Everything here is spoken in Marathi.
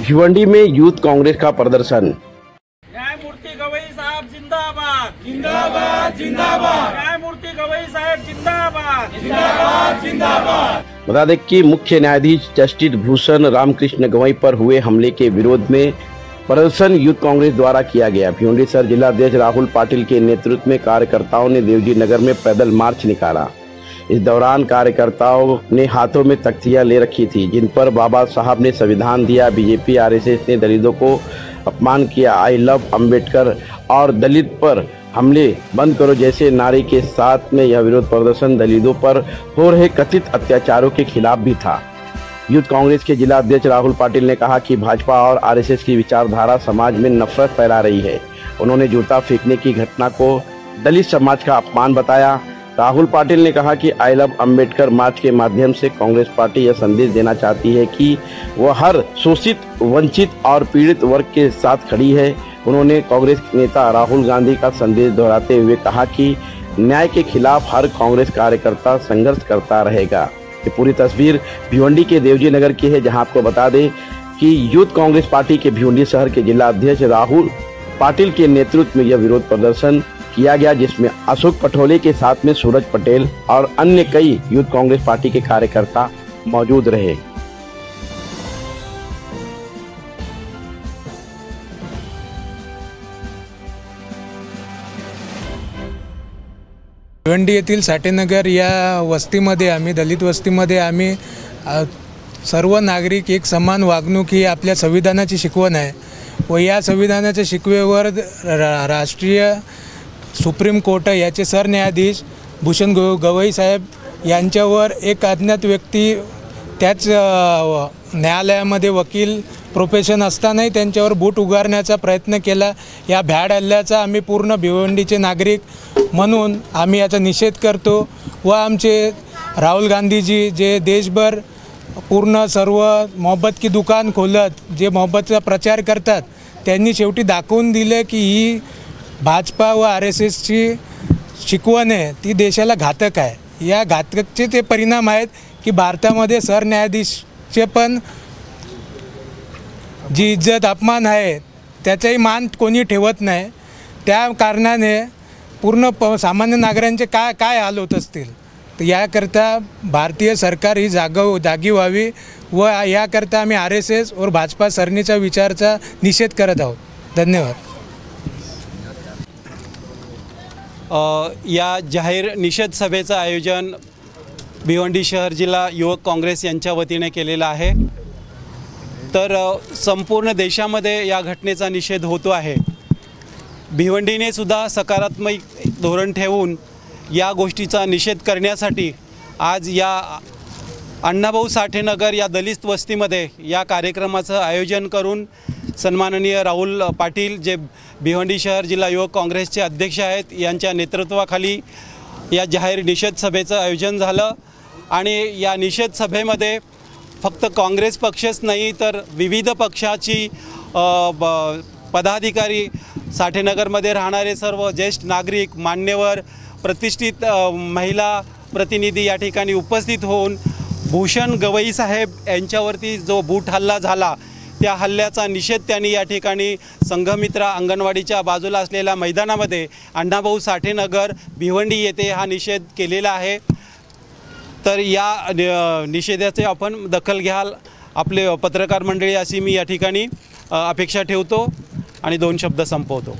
भिवंडी में यूथ कांग्रेस का प्रदर्शन। न्यायमूर्ति गवई साहब जिंदाबाद जिंदाबाद जिंदाबाद। न्यायमूर्ति गवई साहब जिंदाबाद जिंदाबाद जिंदाबाद। बता दें कि मुख्य न्यायाधीश जस्टिस भूषण रामकृष्ण गवई पर हुए हमले के विरोध में प्रदर्शन यूथ कांग्रेस द्वारा किया गया। भिवंडी शहर जिला अध्यक्ष राहुल पाटिल के नेतृत्व में कार्यकर्ताओं ने देवजी नगर में पैदल मार्च निकाला। इस दौरान कार्यकर्ताओं ने हाथों में तख्तियां ले रखी थी, जिन पर बाबा साहब ने संविधान दिया, बीजेपी आरएसएस ने दलितों को अपमान किया, आई लव अंबेडकर और दलित पर हमले बंद करो जैसे नारे के साथ में यह विरोध प्रदर्शन दलितों पर हो रहे कथित अत्याचारों के खिलाफ भी था। यूथ कांग्रेस के जिला अध्यक्ष राहुल पाटिल ने कहा कि भाजपा और आरएसएस की विचारधारा समाज में नफरत फैला रही है। उन्होंने जूता फेंकने की घटना को दलित समाज का अपमान बताया। राहुल पाटिल ने कहा कि आई लव अंबेडकर मार्च के माध्यम से कांग्रेस पार्टी यह संदेश देना चाहती है कि वह हर शोषित, वंचित और पीड़ित वर्ग के साथ खड़ी है। उन्होंने कांग्रेस नेता राहुल गांधी का संदेश दोहराते हुए कहा कि न्याय के खिलाफ हर कांग्रेस कार्यकर्ता संघर्ष करता रहेगा। ये पूरी तस्वीर भिवंडी के देवजी नगर की है, जहां आपको बता दें कि यूथ कांग्रेस पार्टी के भिवंडी शहर के जिला अध्यक्ष राहुल पाटिल के नेतृत्व में यह विरोध प्रदर्शन किया गया, जिसमें अशोक पटोले के साथ में सूरज पटेल और अन्य कई यूथ कांग्रेस पार्टी के कार्यकर्ता मौजूद रहे। भिवंडी येथील साठेनगर या वस्तीमध्ये आम्ही दलित वस्तीमध्ये आम्ही सर्व नागरिक एक समान वागणूक ही आपल्या संविधानाची शिकवण आहे व या संविधानाच्या शिकवेवर राष्ट्रीय सुप्रीम कोर्ट याचे सरन्यायाधीश भूषण गवई साहेब यांच्यावर एक अज्ञात व्यक्ती त्याच न्यायालयामध्ये वकील प्रोफेशन असतानाही त्यांच्यावर बूट उगारण्याचा प्रयत्न केला। या भ्याड हल्ल्याचा आम्ही पूर्ण भिवंडीचे नागरिक म्हणून आम्ही याचा निषेध करतो व आमचे राहुल गांधीजी जे देशभर पूर्ण सर्व मोहब्बत की दुकान खोलत जे मोहब्बतचा प्रचार करतात, त्यांनी शेवटी दाखवून दिले की ही भाजपा व आरएसएसची शिकवण आहे ती देशाला घातक आहे। या घातकचे ते परिणाम आहेत की भारतामध्ये सरन्यायाधीशचे पण जी इज्जत अपमान आहे त्याचाही मान कोणी ठेवत नाही। त्या कारणाने पूर्ण सामान्य नागरिकांचे काय हाल होत असतील, तर याकरता भारतीय सरकार ही जागी व्हावी व याकरता आम्ही आरएसएस और भाजपा सरणीच्या विचाराचा निषेध करत आहोत। धन्यवाद। या जाहीर निषेध सभेचं आयोजन भिवंडी शहर जिल्हा युवक काँग्रेस यांच्या वतीने केलेलं आहे। तर संपूर्ण देशामध्ये या घटनेचा निषेध होतो आहे। भिवंडीने सुद्धा सकारात्मक धोरण ठेवून या गोष्टीचा निषेध करण्यासाठी आज या अण्णाभाऊ साठेनगर या दलित वस्तीमध्ये या कार्यक्रमाचं आयोजन करून सन्माननीय राहुल पाटील जे भिवंडी शहर जिल्हा युवक काँग्रेसचे अध्यक्ष आहेत यांच्या नेतृत्वाखाली या जाहीर निषेध सभेचं आयोजन झालं। आणि या निषेध सभेमध्ये फक्त काँग्रेस पक्षच नाही तर विविध पक्षाची पदाधिकारी, साठेनगरमध्ये राहणारे सर्व ज्येष्ठ नागरिक, मान्यवर, प्रतिष्ठित महिला प्रतिनिधी या ठिकाणी उपस्थित होऊन भूषण गवई साहेब यांच्यावरती जो बूट हल्ला झाला त्या हल्ल्याचा निषेध त्यांनी या ठिकाणी संघमित्रा अंगणवाडीच्या बाजूला असलेल्या मैदानामध्ये अण्णाभाऊ साठेनगर भिवंडी येथे हा निषेध केलेला आहे। तर या निषेधाचे आपण दखल घ्याल आपले पत्रकार मंडळी अशी मी या ठिकाणी अपेक्षा ठेवतो आणि दोन शब्द संपवतो।